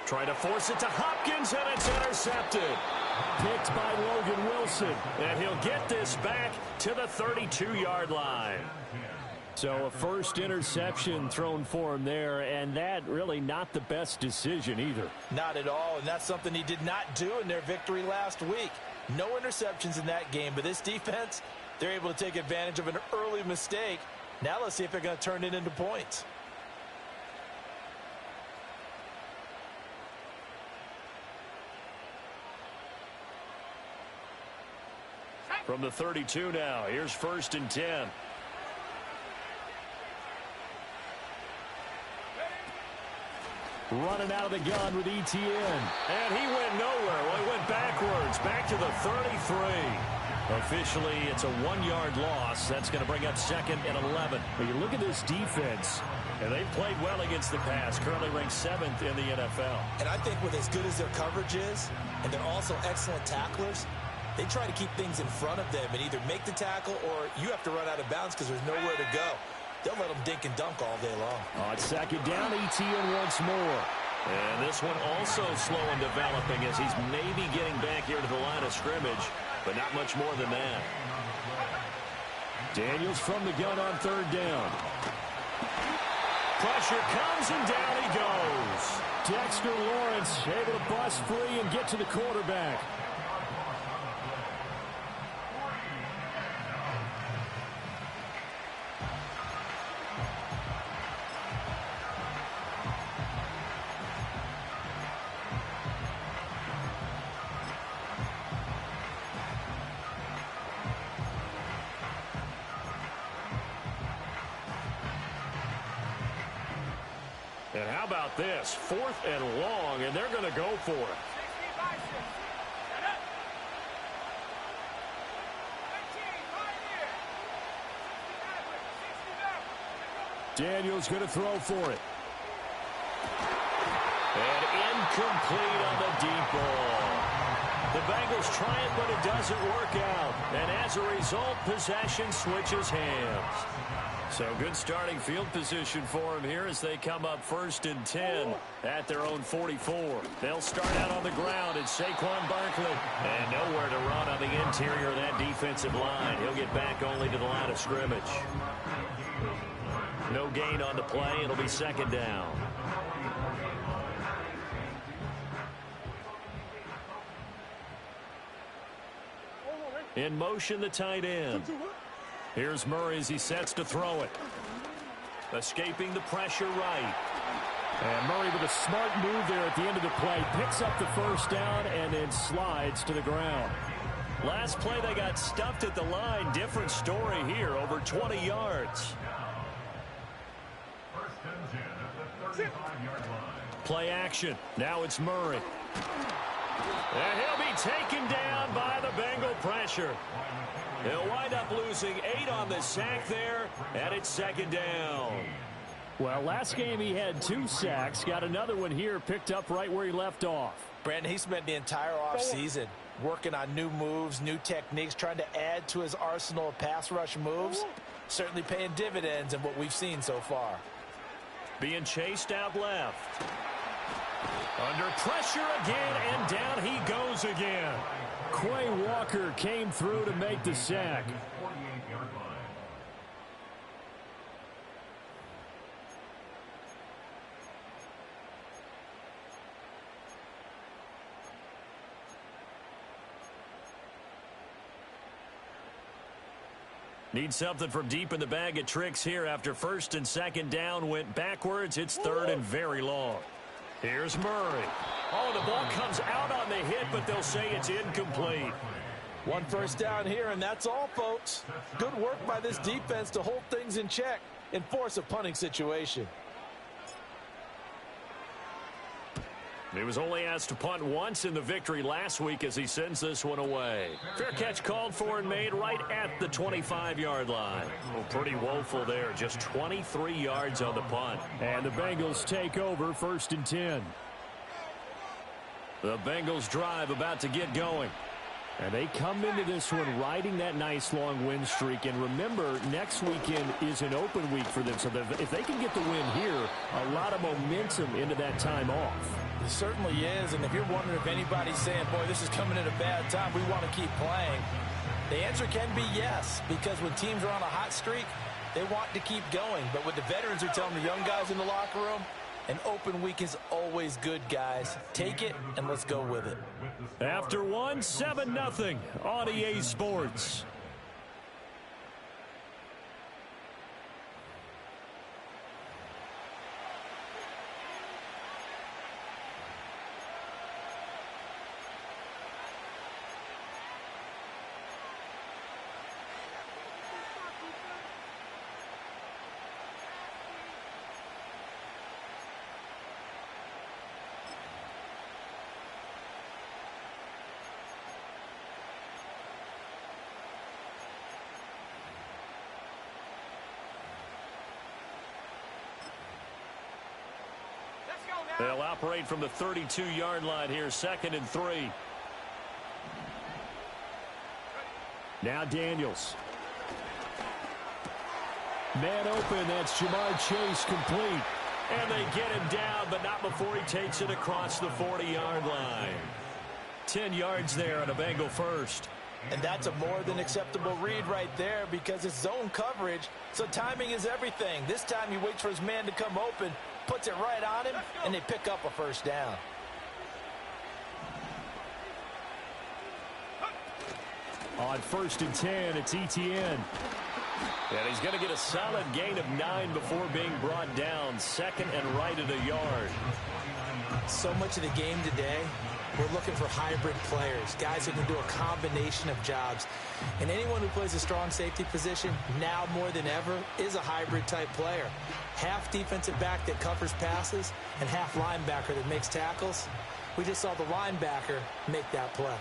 Try to force it to Hopkins, and it's intercepted. Picked by Logan Wilson. And he'll get this back to the 32-yard line. So a first interception thrown for him there, and that really not the best decision either. Not at all, and that's something he did not do in their victory last week. No interceptions in that game, but this defense, they're able to take advantage of an early mistake. Now let's see if they're going to turn it into points. From the 32 now, here's 1st and 10. Running out of the gun with Etienne. And he went nowhere. Well, he went backwards, back to the 33. Officially, it's a 1-yard loss. That's going to bring up 2nd and 11. But you look at this defense, and they've played well against the pass. Currently ranked 7th in the NFL. And I think with as good as their coverage is, and they're also excellent tacklers, they try to keep things in front of them and either make the tackle or you have to run out of bounds because there's nowhere to go. They'll let them dink and dunk all day long. On 2nd down, Etienne once more. And this one also slow in developing as he's maybe getting back here to the line of scrimmage, but not much more than that. Daniels from the gun on 3rd down. Pressure comes and down he goes. Dexter Lawrence able to bust free and get to the quarterback. And how about this? 4th and long, and they're going to go for it. Daniels going to throw for it. And incomplete on the deep ball. The Bengals try it, but it doesn't work out. And as a result, possession switches hands. So good starting field position for him here as they come up 1st and 10 at their own 44. They'll start out on the ground. It's Saquon Barkley. And nowhere to run on the interior of that defensive line. He'll get back only to the line of scrimmage. No gain on the play. It'll be 2nd down. In motion, the tight end. Here's Murray as he sets to throw it. Escaping the pressure right. And Murray with a smart move there at the end of the play. Picks up the 1st down and then slides to the ground. Last play they got stuffed at the line. Different story here. Over 20 yards. Play action. Now it's Murray. And he'll be taken down by the Bengal pressure. He'll wind up losing 8 on the sack there, and it's 2nd down. Well, last game he had 2 sacks. Got another one here, picked up right where he left off. Brandon, he spent the entire offseason working on new moves, new techniques, trying to add to his arsenal of pass rush moves. Certainly paying dividends in what we've seen so far. Being chased out left. Under pressure again, and down he goes again. Quay Walker came through to make the sack. Need something from deep in the bag of tricks here after 1st and 2nd down went backwards. It's 3rd and very long. Here's Murray. Oh, the ball comes out on the hit, but they'll say it's incomplete. 1 first down here, and that's all, folks. Good work by this defense to hold things in check and force a punting situation. He was only asked to punt once in the victory last week as he sends this one away. Fair catch called for and made right at the 25-yard line. Well, pretty woeful there. Just 23 yards on the punt. And the Bengals take over 1st and 10. The Bengals drive about to get going. And they come into this one riding that nice long win streak. And remember, next weekend is an open week for them. So if they can get the win here, a lot of momentum into that time off. It certainly is. And if you're wondering if anybody's saying, boy, this is coming at a bad time, we want to keep playing, the answer can be yes. Because when teams are on a hot streak, they want to keep going. But what the veterans are telling the young guys in the locker room, an open week is always good, guys. Take it, and let's go with it. After one, 7-0 on EA Sports. They'll operate from the 32-yard line here, 2nd and 3. Now Daniels. Man open, that's Jamar Chase complete. And they get him down, but not before he takes it across the 40-yard line. 10 yards there on a Bengal first. And that's a more than acceptable read right there because it's zone coverage, so timing is everything. This time he waits for his man to come open, puts it right on him, and they pick up a first down. On 1st and 10, it's Etienne. And he's going to get a solid gain of 9 before being brought down. 2nd and right at a yard. So much of the game today, we're looking for hybrid players, guys who can do a combination of jobs. And anyone who plays a strong safety position, now more than ever, is a hybrid type player. Half defensive back that covers passes and half linebacker that makes tackles. We just saw the linebacker make that play.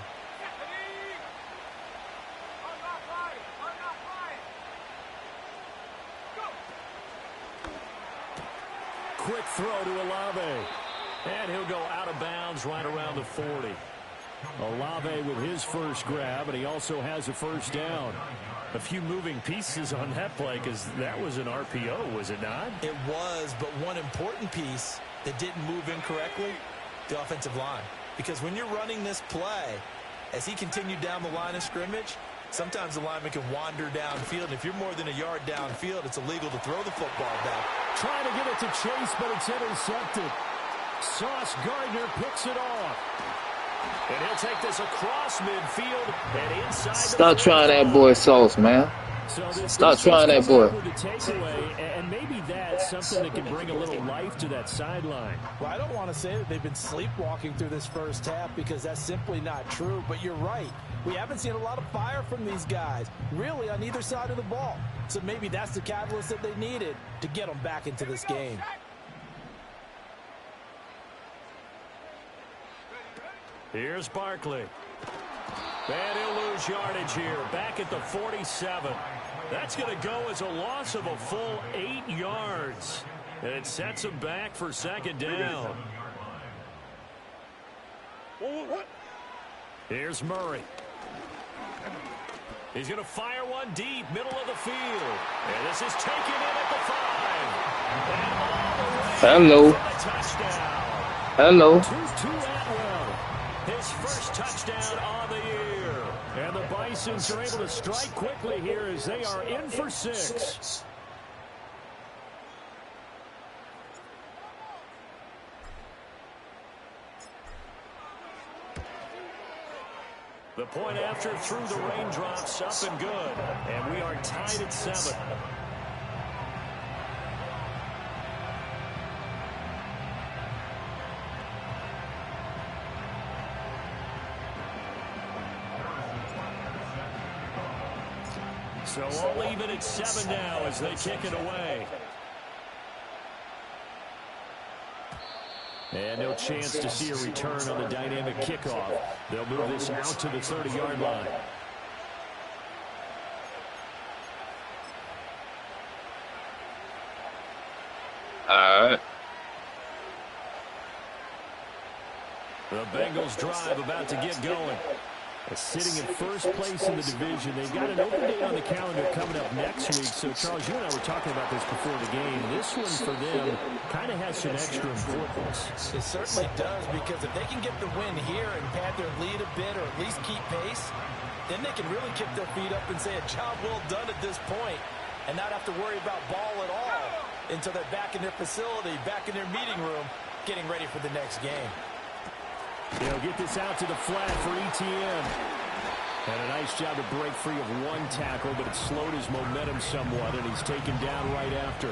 Quick throw to Olave. And he'll go out of bounds right around the 40. Olave with his first grab, and he also has a first down. A few moving pieces on that play because that was an RPO, was it not? It was, but one important piece that didn't move incorrectly, the offensive line. Because when you're running this play, as he continued down the line of scrimmage, sometimes the lineman can wander downfield. If you're more than a yard downfield, it's illegal to throw the football back. Trying to get it to Chase, but it's intercepted. Sauce Gardner picks it off. And he'll take this across midfield and inside. Stop trying that boy Sauce, man. Stop trying that boy. And maybe that's something that can bring a little life to that sideline. Well, I don't want to say that they've been sleepwalking through this first half because that's simply not true. But you're right. We haven't seen a lot of fire from these guys, really, on either side of the ball. So maybe that's the catalyst that they needed to get them back into this game. Here's Barkley. And he'll lose yardage here. Back at the 47. That's going to go as a loss of a full 8 yards. And it sets him back for 2nd down. Here's Murray. He's going to fire one deep, middle of the field. And this is taken in at the 5. And all the way Hello. for the touchdown. Hello. To Atwell. His first touchdown on the year. And the Bisonz are able to strike quickly here as they are in for 6. The point after through the raindrops, up and good. And we are tied at 7. So all even at 7 now as they kick it away. And no chance to see a return on the dynamic kickoff. They'll move this out to the 30-yard line. All right. The Bengals drive about to get going. Sitting in first place in the division. They've got an open date on the calendar coming up next week. So, Charles, you and I were talking about this before the game. This one for them kind of has some extra importance. It certainly does, because if they can get the win here and pad their lead a bit or at least keep pace, then they can really kick their feet up and say a job well done at this point and not have to worry about ball at all until they're back in their facility, back in their meeting room, getting ready for the next game. They'll get this out to the flat for ETN. And a nice job to break free of one tackle, but it slowed his momentum somewhat, and he's taken down right after.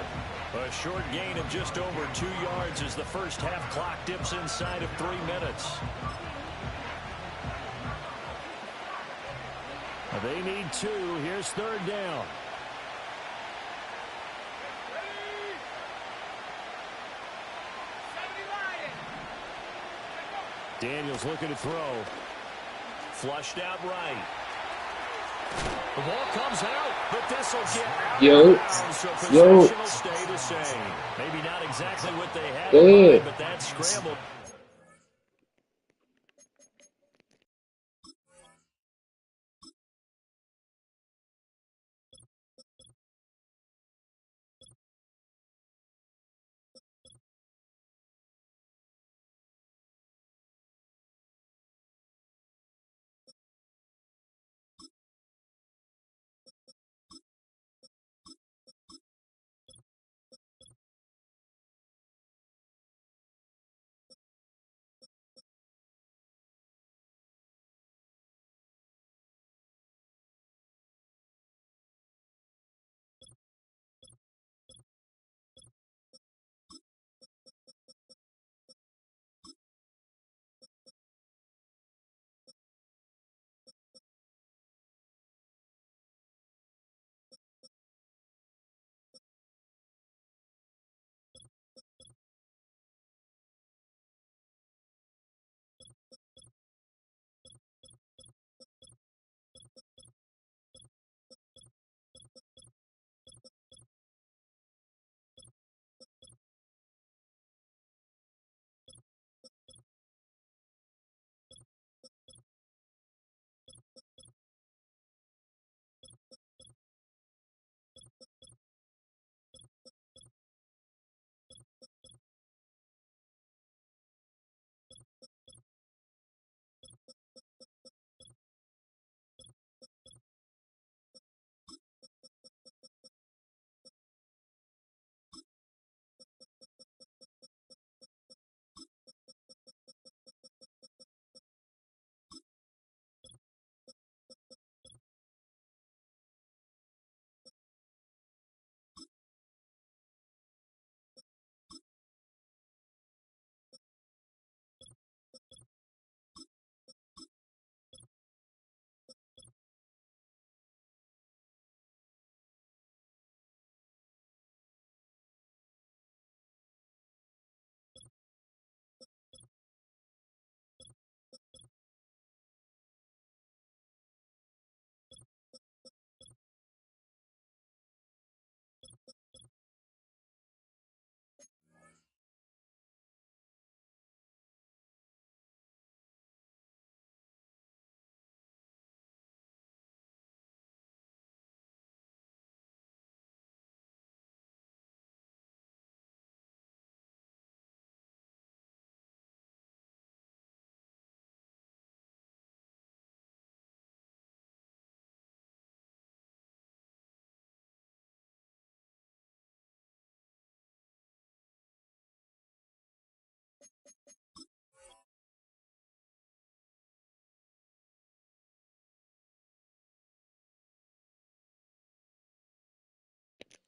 A short gain of just over 2 yards as the first half clock dips inside of 3 minutes. They need 2. Here's third down. Daniels looking to throw. Flushed out right. The ball comes out, but this will get out of bounds, so possession will stay the same. Maybe not exactly what they had in mind, but that scramble.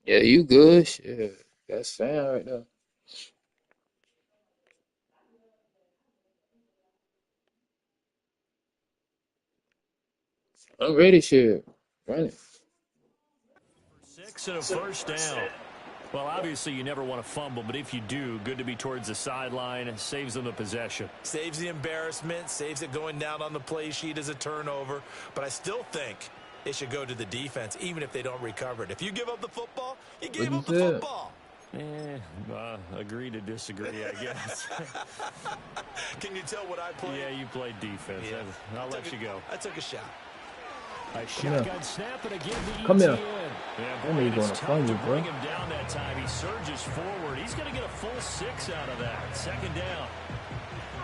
Yeah, you good? Shit. That's fan right there. I'm ready, shit. Run it. 6 and a first down. Well, obviously you never want to fumble, but if you do, good to be towards the sideline. Saves them the possession. Saves the embarrassment, saves it going down on the play sheet as a turnover. But I still think it should go to the defense, even if they don't recover it. If you give up the football, you What gave you up the said? football. Agree to disagree, I guess. Can you tell what I played? Yeah, you played defense. Yeah. I'll let you go. I took a shot. A shotgun snap and again the Come here. Yeah, That nigga it's gonna tough find to you, bro. bring him down that time. He surges forward. He's going to get a full 6 out of that. Second down.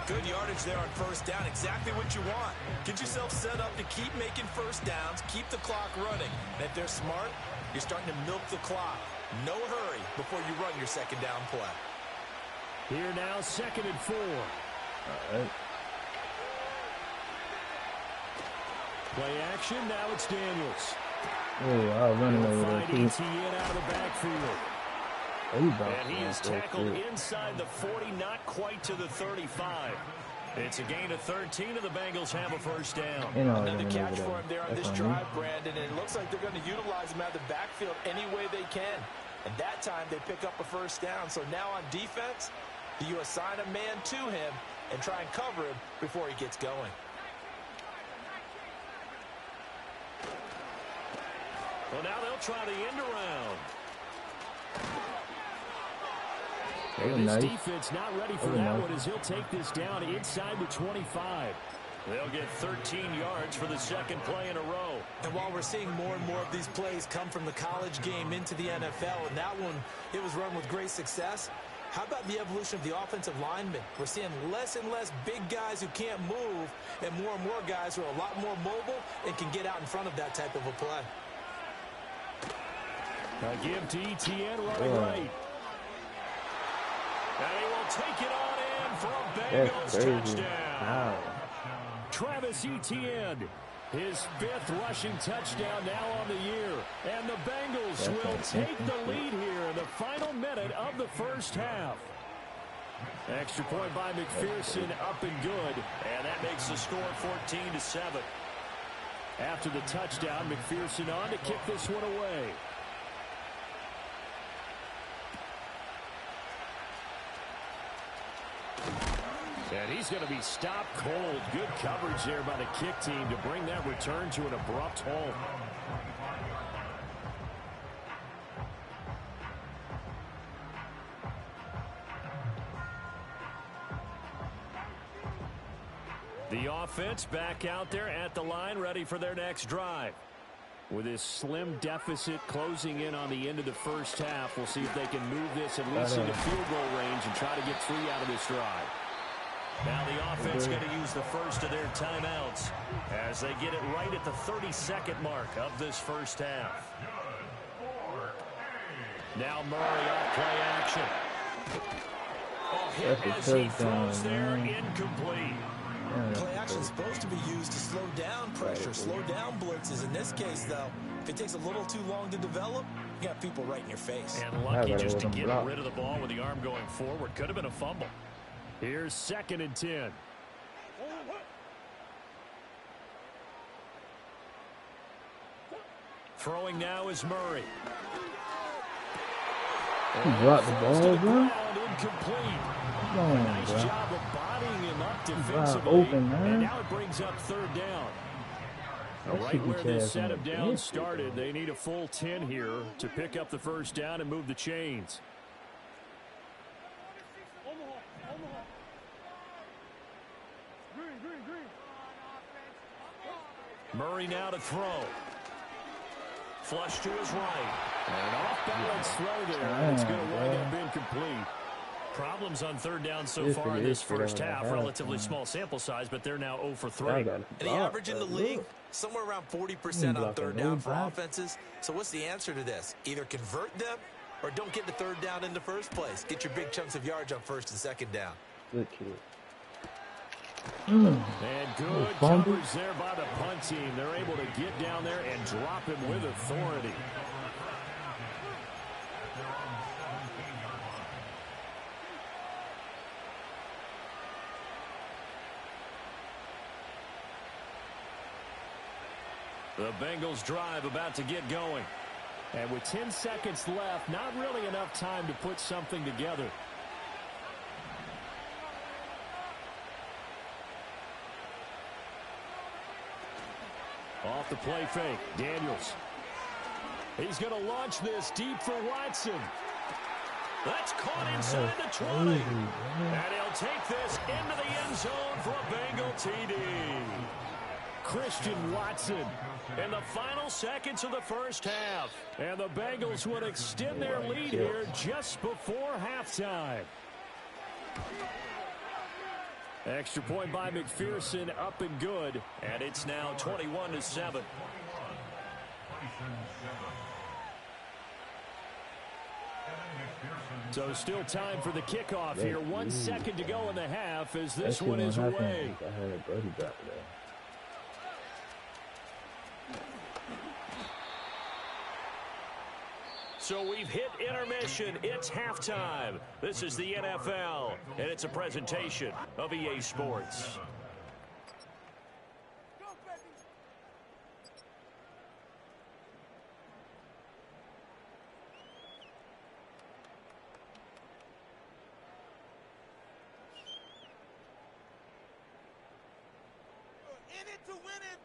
Good yardage there on first down. Exactly what you want. Get yourself set up to keep making first downs, keep the clock running. And if they're smart, you're starting to milk the clock. No hurry before you run your second down play. Here now, 2nd and 4. All right. Play action, now it's Daniels. Oh, I'll run him over there, Find too. ETN out of the backfield. Oh, you about And he is tackled inside the 40, not quite to the 35. It's a gain of 13, and the Bengals have a first down. Another catch for him there on this drive, Brandon, and it looks like they're going to utilize him out of the backfield any way they can. And that time they pick up a first down. So now on defense, you assign a man to him and try and cover him before he gets going. Well, now they'll try the end around. This defense not ready for that one as he'll take this down inside the 25. They'll get 13 yards for the second play in a row. And while we're seeing more and more of these plays come from the college game into the NFL, and that one, it was run with great success, how about the evolution of the offensive linemen? We're seeing less and less big guys who can't move, and more guys who are a lot more mobile and can get out in front of that type of a play. A give to ETN running right. And he will take it on in for a Bengals touchdown. Wow. Travis Etienne, his 5th rushing touchdown now on the year. And the Bengals will take the lead here in the final minute of the first half. Extra point by McPherson, up and good. And that makes the score 14-7. After the touchdown, McPherson on to kick this one away. And he's going to be stopped cold. Good coverage there by the kick team to bring that return to an abrupt halt. The offense back out there at the line, ready for their next drive. With this slim deficit closing in on the end of the first half, we'll see if they can move this at least into field goal range and try to get 3 out of this drive. Now the offense going to use the first of their timeouts as they get it right at the 32nd mark of this first half. Now Murray off play action. Oh, hit as he throws there, incomplete. Play action is supposed to be used to slow down pressure, slow down blitzes. In this case, though, if it takes a little too long to develop, you got people right in your face. And lucky just to get rid of the ball with the arm going forward. Could have been a fumble. Here's 2nd and 10. Throwing now is Murray. He dropped the ball, bro. Incomplete. Nice job of bodying him up defensively. Open, man. And now it brings up 3rd down. Right where this set of down started, they need a full 10 here to pick up the first down and move the chains. Murray now to throw. Flush to his right. And off-balance throw there. And it's going to wind up incomplete. Problems on 3rd down so far in this first half. Relatively small sample size, but they're now 0 for 3. And the average in the league, somewhere around 40% on 3rd down for offenses. So what's the answer to this? Either convert them or don't get the 3rd down in the first place. Get your big chunks of yards on 1st and 2nd down. Good kid. And good coverage there by the punt team. They're able to get down there and drop him with authority. The Bengals drive about to get going. And with 10 seconds left, not really enough time to put something together. Off the play fake, Daniels. He's going to launch this deep for Watson. That's caught inside the 20. And he'll take this into the end zone for a Bengal TD. Christian Watson in the final seconds of the first half. And the Bengals would extend their lead here just before halftime. Extra point by McPherson, up and good. And it's now 21-7. So still time for the kickoff here. 1 second to go in the half as this one is away. I heard Brody drop it. So we've hit intermission. It's halftime. This is the NFL, and it's a presentation of EA Sports. In it to win it.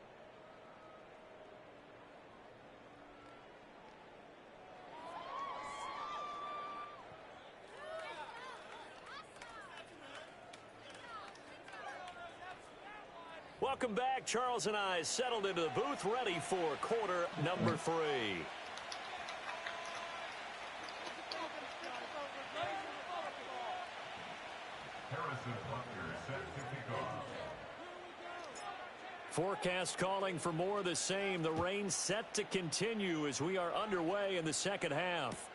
Welcome back. Charles and I settled into the booth, ready for quarter number 3. Forecast calling for more of the same. The rain set to continue as we are underway in the second half.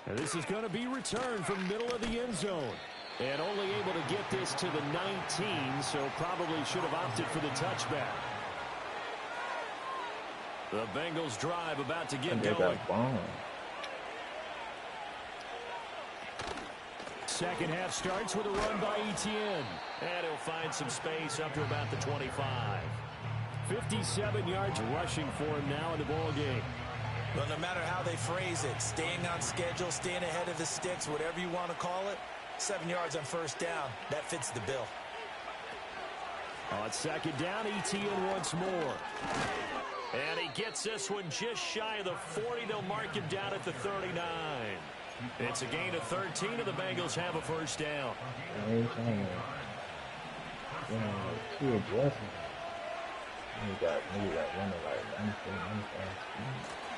And this is going to be returned from middle of the end zone. And only able to get this to the 19, so probably should have opted for the touchback. The Bengals drive about to get going. Second half starts with a run by Etienne. And he'll find some space up to about the 25. 57 yards rushing for him now in the ball game. Well, no matter how they phrase it, staying on schedule, staying ahead of the sticks, whatever you want to call it, 7 yards on first down. That fits the bill. On second down, Etienne once more. And he gets this one just shy of the 40. They'll mark him down at the 39. It's a gain of 13, and the Bengals have a first down.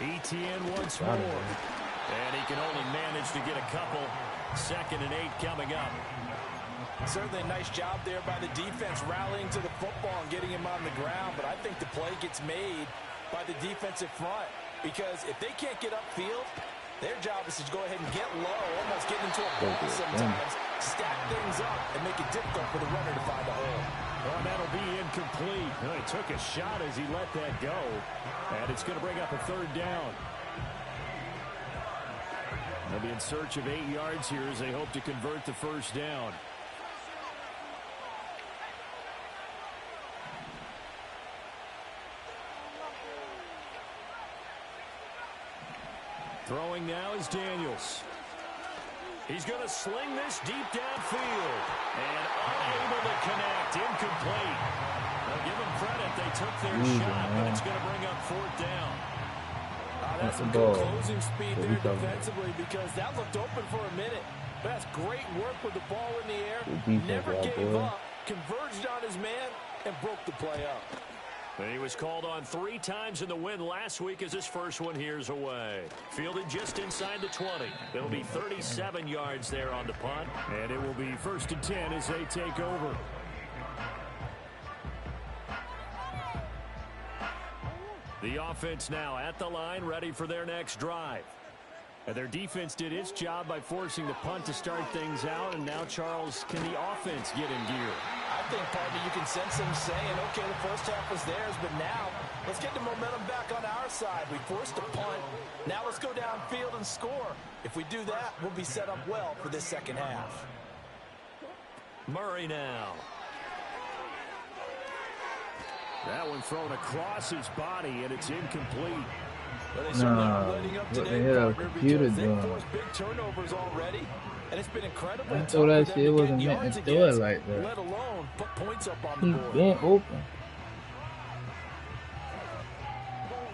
Etienne once more. And he can only manage to get a couple. 2nd and 8 coming up. Certainly a nice job there by the defense rallying to the football and getting him on the ground. But I think the play gets made by the defensive front. Because if they can't get upfield, their job is to go ahead and get low, almost get into a ball sometimes, stack things up, and make it difficult for the runner to find a hole. Well, that'll be incomplete. Well, he took a shot as he let that go. And it's going to bring up a 3rd down. They'll be in search of 8 yards here as they hope to convert the first down. Throwing now is Daniels. He's going to sling this deep downfield. And unable to connect. Incomplete. Now give them credit. They took their shot, but it's going to bring up 4th down. That's some good closing speed there defensively because that looked open for a minute. That's great work with the ball in the air. Never gave up, converged on his man, and broke the play up. He was called on 3 times in the win last week as his first one here's away. Fielded just inside the 20. There'll be 37 yards there on the punt, and it will be 1st and 10 as they take over. The offense now at the line, ready for their next drive. And their defense did its job by forcing the punt to start things out, and now, Charles, can the offense get in gear? I think, partner, you can sense them saying, okay, the first half was theirs, but now let's get the momentum back on our side. We forced a punt. Now let's go downfield and score. If we do that, we'll be set up well for this second half. Murray now. That one thrown across his body, and it's incomplete. Well, they certainly are letting up today, partner, because they've forced big turnovers already, and it's been incredibly tough for them to get yards against, let alone put points up on the board. Been open.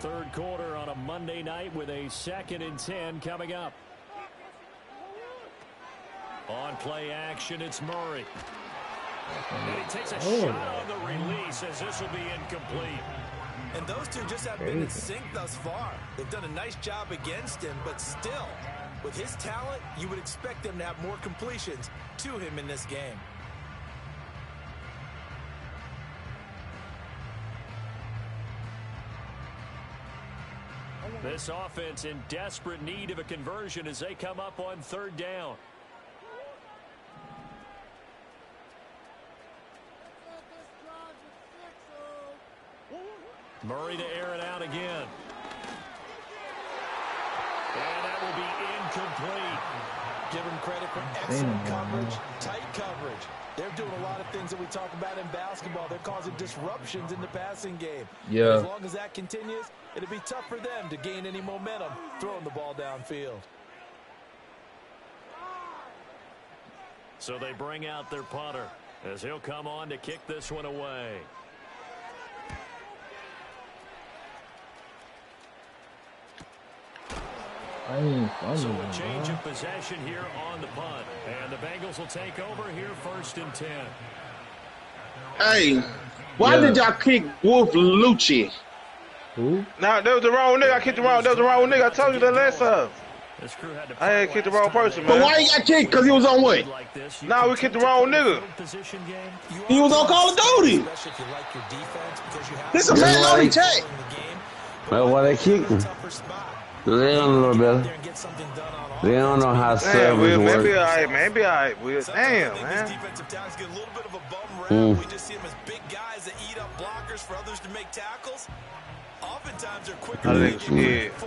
3rd quarter on a Monday night with a 2nd and 10 coming up. On play action, it's Murray. And he takes a shot on the release as this will be incomplete. And those two just have been in sync thus far. They've done a nice job against him, but still, with his talent, you would expect them to have more completions to him in this game. This offense in desperate need of a conversion as they come up on third down. Murray to air it out again. And that will be incomplete. Give him credit for excellent coverage, tight coverage. They're doing a lot of things that we talk about in basketball. They're causing disruptions in the passing game. Yeah. As long as that continues, it'll be tough for them to gain any momentum throwing the ball downfield. So they bring out their punter as he'll come on to kick this one away. So a change of possession here on the punt. And the Bengals will take over here 1st and 10. Hey, why did y'all kick Wolf Lucci? Who? Nah, that was the wrong nigga. I kicked the wrong. That was the wrong nigga. I told you that last time. This crew had to I had kicked the wrong person, But man. why he got kicked? Because he was on what? Nah, we kicked the wrong nigga. He was on Call of Duty. This is a man only check. That's why they kicked him. They don't know better. They don't know how service Will, works. maybe maybe Will. Damn, man. Defensive tackles get a little bit of a bum rap. We just see them as big guys that eat up blockers for others to make tackles. Oftentimes they're quicker than they get credit for.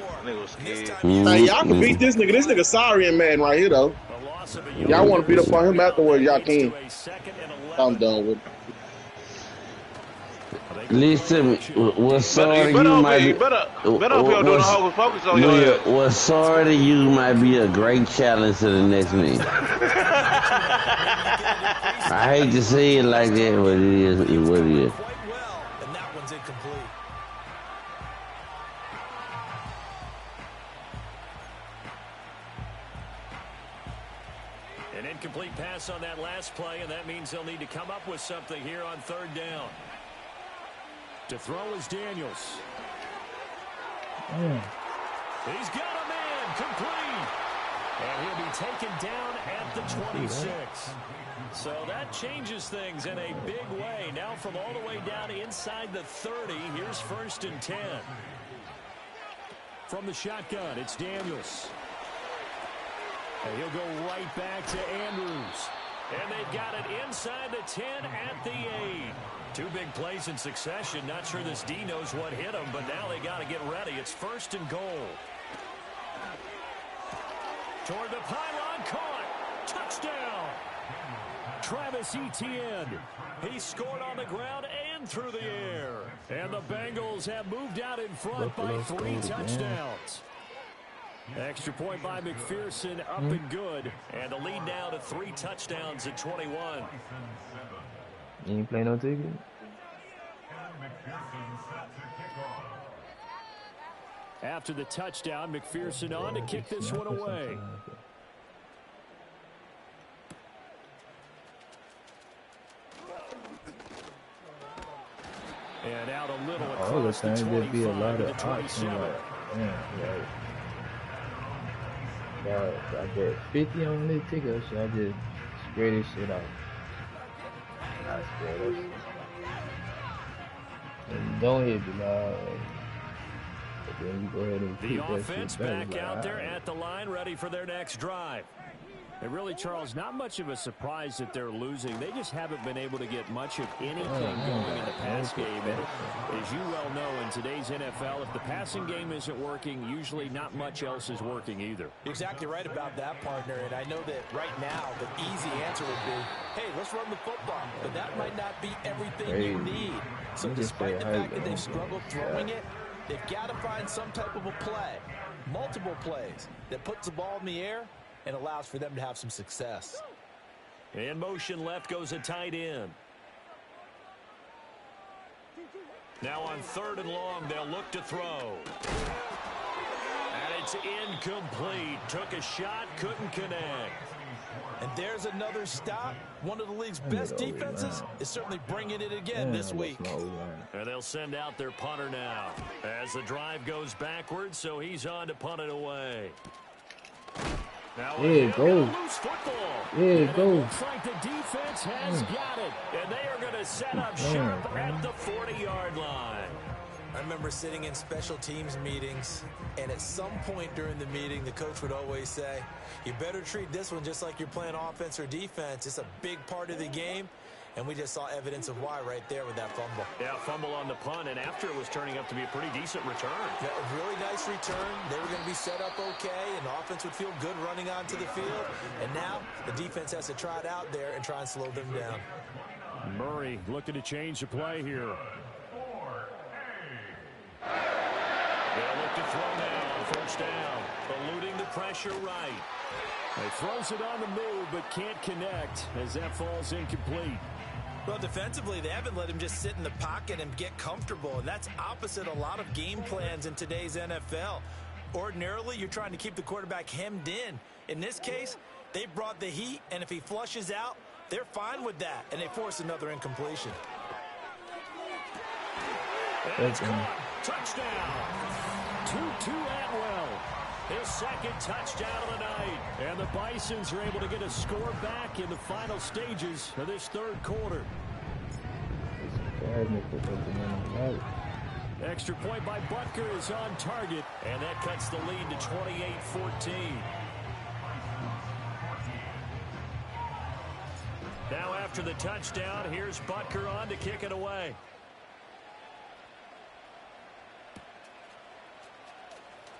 Hey, y'all can beat this nigga. This nigga sorry and man right here, though. Y'all want to beat up on him afterwards, y'all can. I'm done with it. Listen, what's sorry Better you might be. better up here doing the hocus pocus on your ass. What's sorry you might be a great challenge to the next meeting. I hate to say it like that, but it is what it is. Quite well, and that one's incomplete. An incomplete pass on that last play, and that means they'll need to come up with something here on third down. To throw is Daniels. He's got a man complete. And he'll be taken down at the 26. So that changes things in a big way. Now from all the way down inside the 30, here's 1st and 10. From the shotgun, it's Daniels. And he'll go right back to Andrews. And they've got it inside the 10 at the 8. 2 big plays in succession. Not sure this D knows what hit him, but now they got to get ready. It's 1st and goal. Toward the pylon, caught. Touchdown. Travis Etienne. He scored on the ground and through the air. And the Bengals have moved out in front by 3 touchdowns. Extra point by McPherson, up and good. And the lead now to 3 touchdowns at 21. You ain't play no ticket? After the touchdown, McPherson on to kick this one away. And out a little across the 25 be a lot to of the 27. I bet 50 on this ticket, so I just spray this shit out. I spray that shit. And don't hit me loud. But then you go ahead and the offense back out there at the line, ready for their next drive. And really, Charles, not much of a surprise that they're losing. They just haven't been able to get much of anything going in the pass game. And as you well know, in today's NFL, if the passing game isn't working, usually not much else is working either. You're exactly right about that, partner. And I know that right now the easy answer would be, hey, let's run the football. But that might not be everything you need. So despite the fact that they've struggled throwing it, they've got to find some type of a play, multiple plays, that puts the ball in the air and allows for them to have some success. In motion left goes a tight end. Now on 3rd and long, they'll look to throw. And it's incomplete. Took a shot, couldn't connect. And there's another stop. One of the league's best defenses is certainly bringing it again this week. And they'll send out their punter now as the drive goes backwards, so he's on to punt it away. Now There it goes. There it goes. Looks like the defense has got it, and they are going to set up shop at the 40-yard line. I remember sitting in special teams meetings, and at some point during the meeting, the coach would always say, you better treat this one just like you're playing offense or defense. It's a big part of the game, and we just saw evidence of why right there with that fumble. Yeah, fumble on the punt, and after it was turning up to be a pretty decent return. Yeah, a really nice return. They were going to be set up okay, and the offense would feel good running onto the field. And now the defense has to try it out there and try and slow them down. Murray looking to change the play here. They'll look to throw now. First down. Eluding the pressure right. He throws it on the move, but can't connect as that falls incomplete. Well, defensively, they haven't let him just sit in the pocket and get comfortable, and that's opposite a lot of game plans in today's NFL. Ordinarily, you're trying to keep the quarterback hemmed in. In this case, they brought the heat, and if he flushes out, they're fine with that, and they force another incompletion. It's caught. Touchdown. Tutu Atwell. His second touchdown of the night. And the Bisons are able to get a score back in the final stages of this third quarter. Extra point by Butker is on target, and that cuts the lead to 28-14. Now after the touchdown, here's Butker on to kick it away.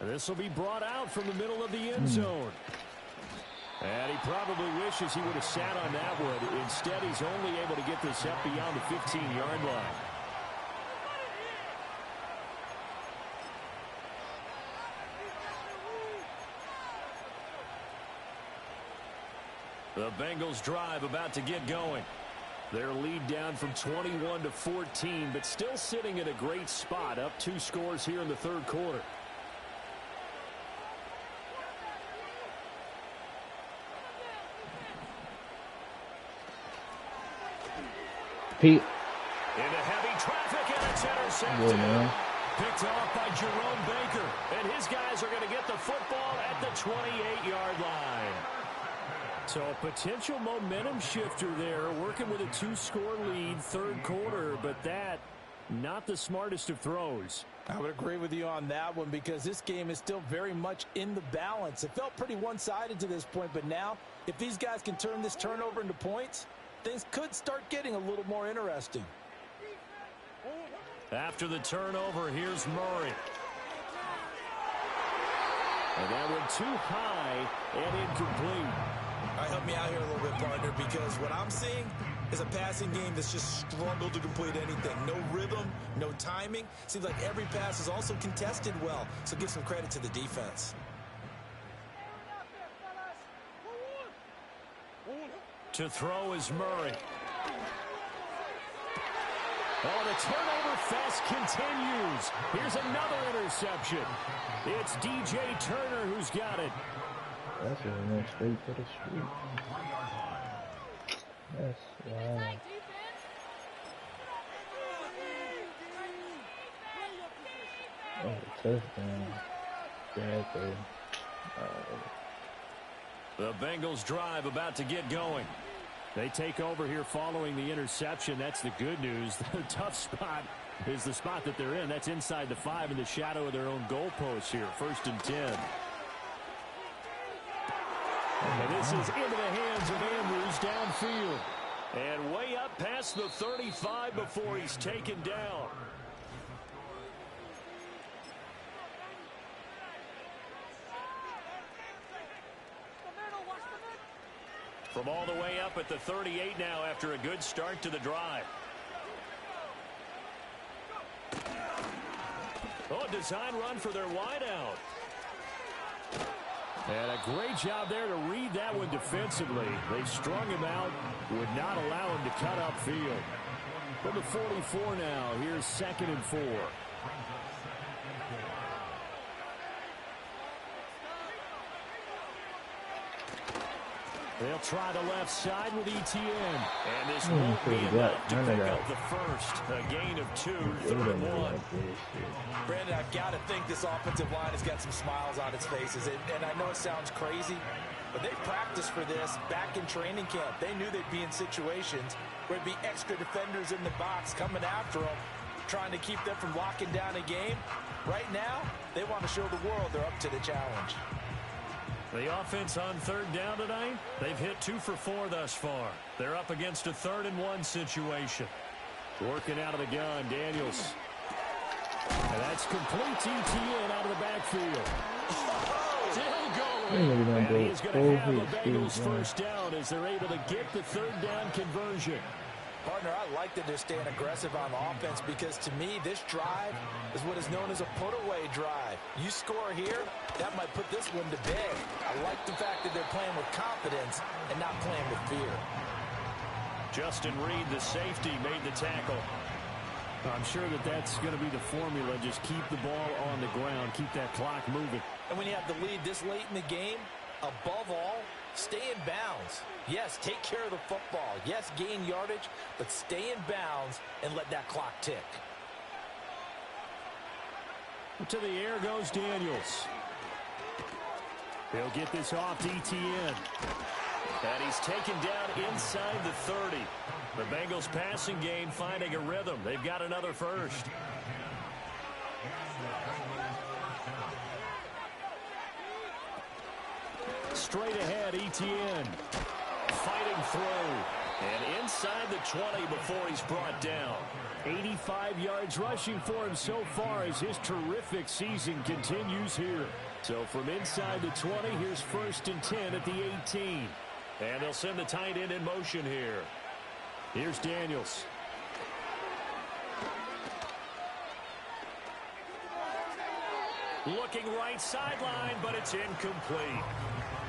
This will be brought out from the middle of the end zone. And he probably wishes he would have sat on that one. Instead, he's only able to get this up beyond the 15-yard line. The Bengals drive about to get going. Their lead down from 21 to 14, but still sitting in a great spot, up 2 scores here in the third quarter. Pete. Into heavy traffic, and it's intercepted. Picked off by Jerome Baker, and his guys are going to get the football at the 28-yard line. So a potential momentum shifter there, working with a 2-score lead, third quarter, but that, not the smartest of throws. I would agree with you on that one because this game is still very much in the balance. It felt pretty one-sided to this point, but now, if these guys can turn this turnover into points, things could start getting a little more interesting. After the turnover, here's Murray. And that went too high and incomplete. All right, help me out here a little bit, partner, because what I'm seeing is a passing game that's just struggled to complete anything. No rhythm, no timing. Seems like every pass is also contested well, so give some credit to the defense. To throw is Murray. Oh, the turnover fest continues. Here's another interception. It's DJ Turner who's got it. That's what went straight to the street. That's wow. Oh, touchdown. The Bengals drive about to get going. They take over here following the interception. That's the good news. The tough spot is the spot that they're in. That's inside the 5 in the shadow of their own goalpost here. 1st and 10. And this is into the hands of Andrews downfield. And way up past the 35 before he's taken down. From all the way up at the 38 now after a good start to the drive. Oh, a design run for their wideout. And a great job there to read that one defensively. They strung him out, would not allow him to cut upfield. From the 44 now, here's 2nd and 4. They'll try the left side with ETN. And this won't be enough to pick up the first. A gain of 2, 3rd and 1. Brandon, I've got to think this offensive line has got some smiles on its faces. And I know it sounds crazy, but they practiced for this back in training camp. They knew they'd be in situations where there'd be extra defenders in the box coming after them, trying to keep them from locking down a game. Right now, they want to show the world they're up to the challenge. The offense on 3rd down tonight, they've hit 2 for 4 thus far. They're up against a 3rd and 1 situation. Working out of the gun, Daniels. And that's complete. ETN out of the backfield. Still going. And he's going to have the Bengals first down as they're able to get the 3rd down conversion. Partner, I like that they're staying aggressive on offense because, to me, this drive is what is known as a put-away drive. You score here, that might put this one to bed. I like the fact that they're playing with confidence and not playing with fear. Justin Reed, the safety, made the tackle. I'm sure that that's going to be the formula. Just keep the ball on the ground, keep that clock moving. And when you have the lead this late in the game, above all, stay in bounds. Yes, take care of the football. Yes, gain yardage, but stay in bounds and let that clock tick. To the air goes Daniels. He'll get this off to ETN. And he's taken down inside the 30. The Bengals passing game finding a rhythm. They've got another first. Straight ahead, ETN. Fighting through. And inside the 20 before he's brought down. 85 yards rushing for him so far as his terrific season continues here. So from inside the 20, here's 1st and 10 at the 18. And they'll send the tight end in motion here. Here's Daniels. Looking right sideline, but it's incomplete.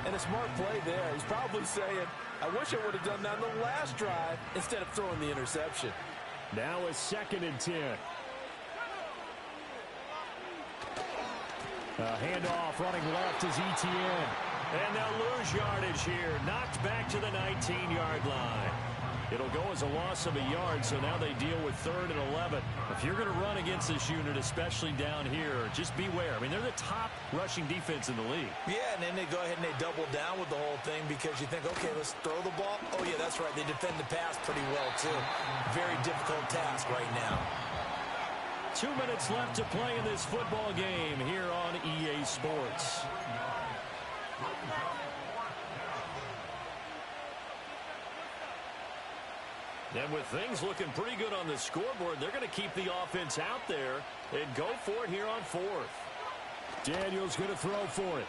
And a smart play there. He's probably saying, I wish I would have done that on the last drive instead of throwing the interception. Now a 2nd and 10. A handoff running left is ETN. And they'll lose yardage here. Knocked back to the 19-yard line. It'll go as a loss of a yard, so now they deal with 3rd and 11. If you're going to run against this unit, especially down here, just beware. I mean, they're the top rushing defense in the league. Yeah, and then they go ahead and they double down with the whole thing because you think, okay, let's throw the ball. Oh, yeah, that's right. They defend the pass pretty well, too. Very difficult task right now. 2 minutes left to play in this football game here on EA Sports. And with things looking pretty good on the scoreboard, they're going to keep the offense out there and go for it here on 4th. Daniels going to throw for it.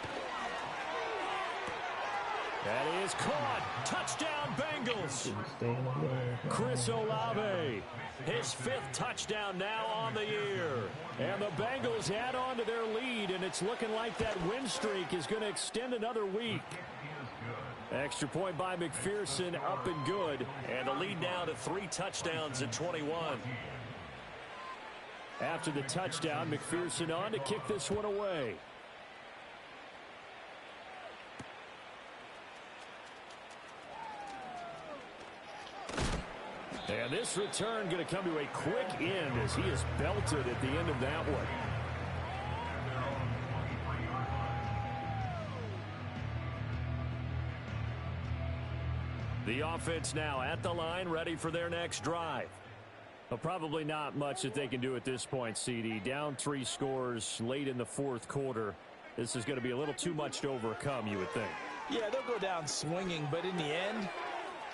That is caught. Touchdown, Bengals. Chris Olave, his 5th touchdown now on the year. And the Bengals add on to their lead, and it's looking like that win streak is going to extend another week. Extra point by McPherson, up and good. And the lead now to 3 touchdowns at 21. After the touchdown, McPherson on to kick this one away. And this return going to come to a quick end as he is belted at the end of that one. The offense now at the line, ready for their next drive. Well, probably not much that they can do at this point, CD. Down 3 scores late in the 4th quarter. This is going to be a little too much to overcome, you would think. Yeah, they'll go down swinging, but in the end,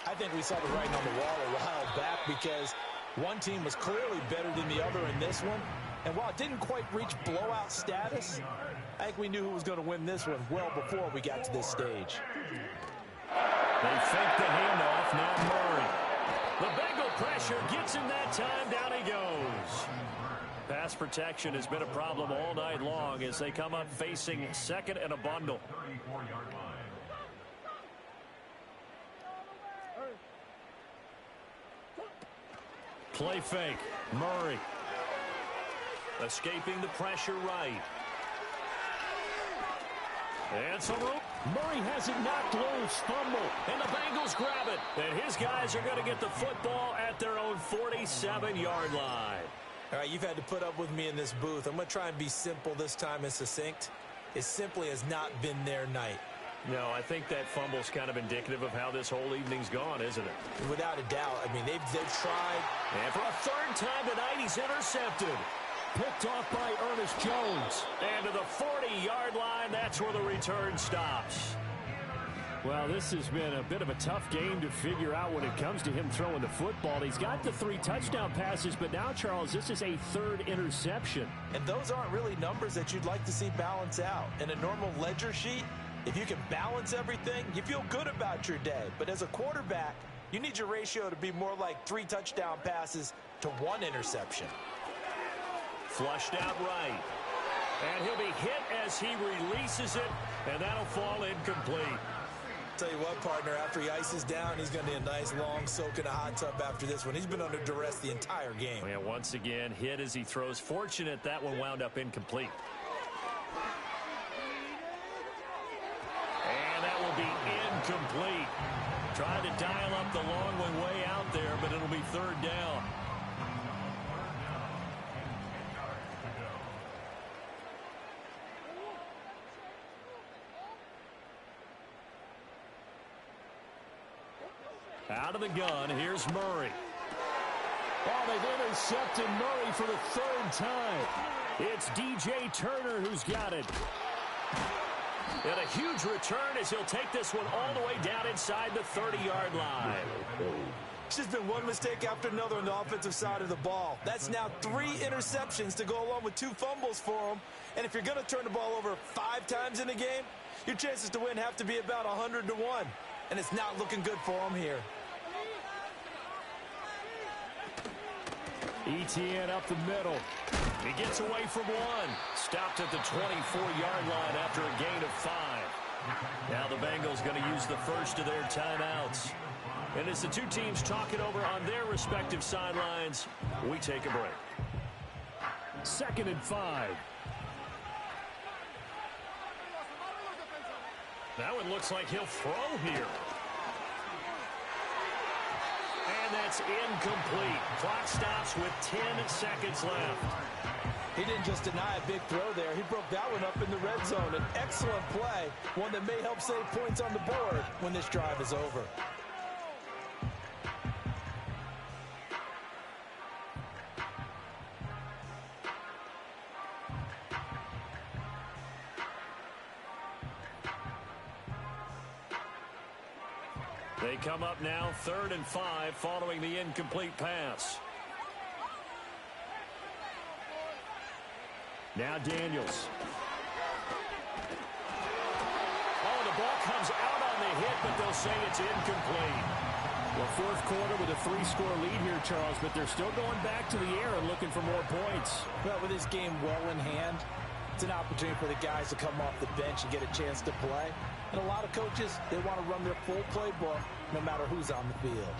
I think we saw the writing on the wall a while back because one team was clearly better than the other in this one. And while it didn't quite reach blowout status, I think we knew who was going to win this one well before we got to this stage. They fake the handoff, now Murray. The Bengal pressure gets him that time, down he goes. Pass protection has been a problem all night long as they come up facing 2nd and a bundle. Play fake, Murray. Escaping the pressure right. And some room. Murray has it knocked loose. Fumble. And the Bengals grab it. And his guys are going to get the football at their own 47-yard line. All right, you've had to put up with me in this booth. I'm going to try and be simple this time and succinct. It simply has not been their night. No, I think that fumble's kind of indicative of how this whole evening's gone, isn't it? Without a doubt. I mean, they've tried. And for a third time tonight, he's intercepted. Picked off by Ernest Jones. And to the 40-yard line, that's where the return stops. Well, this has been a bit of a tough game to figure out when it comes to him throwing the football. He's got the 3 touchdown passes, but now, Charles, this is a 3rd interception. And those aren't really numbers that you'd like to see balance out. In a normal ledger sheet, if you can balance everything, you feel good about your day. But as a quarterback, you need your ratio to be more like 3 touchdown passes to 1 interception. Flushed out right. And he'll be hit as he releases it, and that'll fall incomplete. Tell you what, partner, after he ices down, he's going to need a nice long soak in a hot tub after this one. He's been under duress the entire game. Yeah, once again, hit as he throws. Fortunate that one wound up incomplete. And that will be incomplete. Trying to dial up the long one way out there, but it'll be 3rd down. Out of the gun, here's Murray. Oh, they've intercepted Murray for the 3rd time. It's D.J. Turner who's got it. And a huge return as he'll take this one all the way down inside the 30-yard line. It's just been one mistake after another on the offensive side of the ball. That's now 3 interceptions to go along with 2 fumbles for him. And if you're going to turn the ball over 5 times in a game, your chances to win have to be about 100 to 1. And it's not looking good for him here. ETN up the middle. He gets away from 1. Stopped at the 24-yard line after a gain of 5. Now the Bengals going to use the first of their timeouts. And as the 2 teams talk it over on their respective sidelines, we take a break. 2nd and 5. That one looks like he'll throw here. And that's incomplete. Clock stops with 10 seconds left. He didn't just deny a big throw there. He broke that one up in the red zone. An excellent play, one that may help save points on the board when this drive is over. They come up now 3rd and 5 following the incomplete pass. Now Daniels. Oh, the ball comes out on the hit, but they'll say it's incomplete. Well, 4th quarter with a 3-score lead here, Charles, but they're still going back to the air and looking for more points. Well, with this game well in hand, it's an opportunity for the guys to come off the bench and get a chance to play. And a lot of coaches, they want to run their full playbook no matter who's on the field.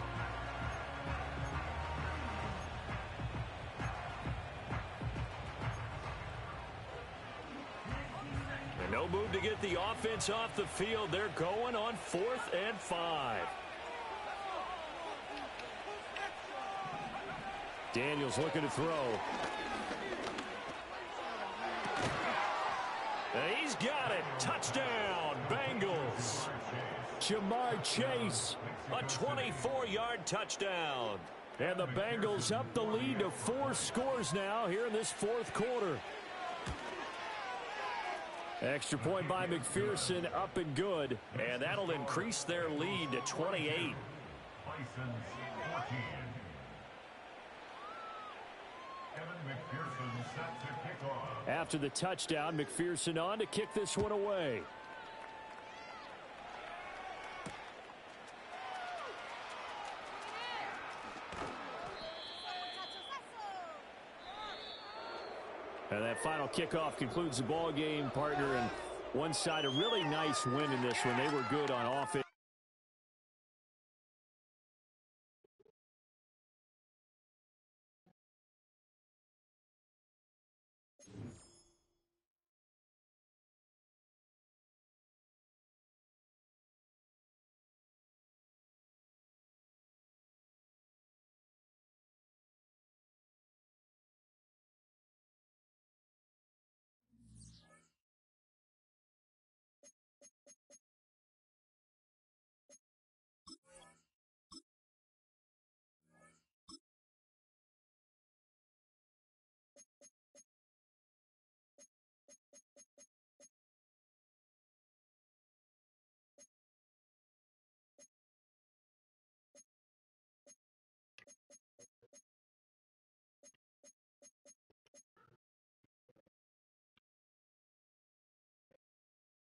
And no move to get the offense off the field. They're going on 4th and 5. Daniels looking to throw. And he's got it. Touchdown, Bengals. Jamar Chase, a 24-yard touchdown. And the Bengals up the lead to 4 scores now here in this 4th quarter. Extra point by McPherson, up and good. And that'll increase their lead to 28. After the touchdown, McPherson on to kick this one away. And that final kickoff concludes the ball game, partner. And one side, a really nice win in this one. They were good on offense.